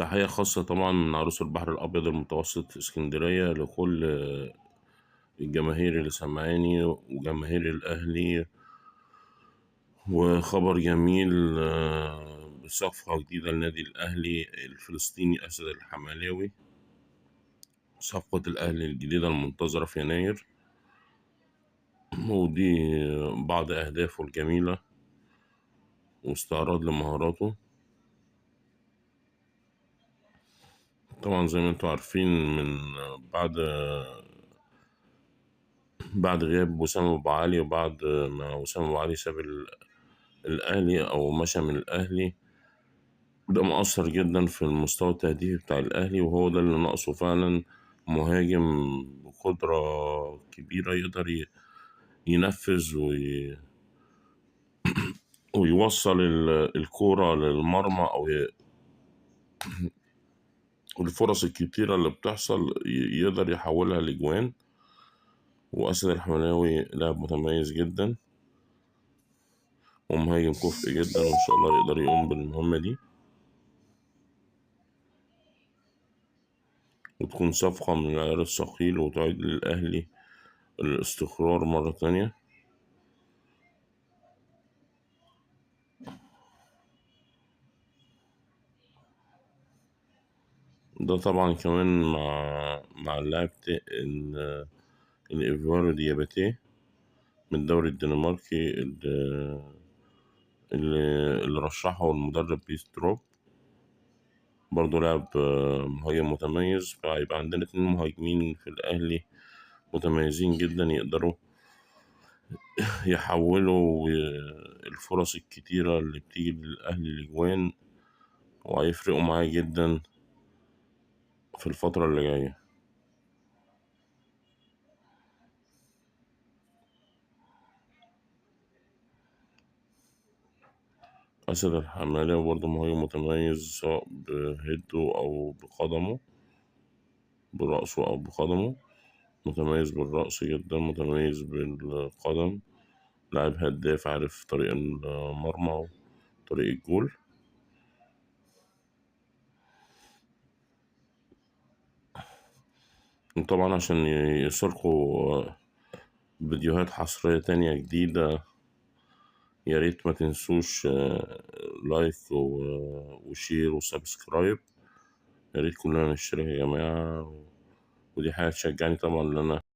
تحية خاصة طبعا من عروس البحر الأبيض المتوسط في اسكندرية لكل الجماهير اللي سمعاني وجماهير الأهلي. وخبر جميل بصفقة جديدة للنادي الأهلي الفلسطيني أسد الحملاوي. صفقة الأهلي الجديدة المنتظرة في يناير، ودي بعض أهدافه الجميلة واستعراض لمهاراته. طبعا زي ما انتم عارفين، من بعد بعد غياب وسام أبو علي، وبعد ما وسام أبو علي ساب الأهلي أو مشى من الأهلي، ده مؤثر جدا في المستوى التهديفي بتاع الأهلي، وهو ده اللي ناقصه فعلا. مهاجم بقدرة كبيرة يقدر ينفذ ويوصل الكورة للمرمى، أو الفرص الكتيرة اللي بتحصل يقدر يحولها لجوان. وأسد الحملاوي لاعب متميز جدا ومهاجم كفء جدا، وإن شاء الله يقدر يقوم بالمهمة دي، وتكون صفقة من العيار الثقيل وتعيد للأهلي الاستقرار مرة تانية. ده طبعا كمان مع اللاعب الإيفوار دياباتي من الدوري الدنماركي، اللي رشحه المدرب بيستروب، برضه لاعب مهاجم متميز. فهيبقى عندنا 2 مهاجمين في الأهلي متميزين جدا، يقدروا يحولوا الفرص الكتيرة اللي بتيجي للأهلي لجوان، وهيفرقوا معايا جدا في الفترة اللي جاية. أسد الحمالة برضه مهاجم متميز، سواء بهيده أو بقدمه، برأسه أو بقدمه. متميز بالرأس جدا، متميز بالقدم، لاعب هداف، عارف طريق المرمى وطريق الجول. وطبعا عشان يوصلكوا فيديوهات حصرية تانية جديدة، يا ريت ما تنسوش لايك وشير وسبسكرايب. يا ريت كلنا نشترك يا جماعة، ودي حاجة تشجعني طبعا، لأن أنا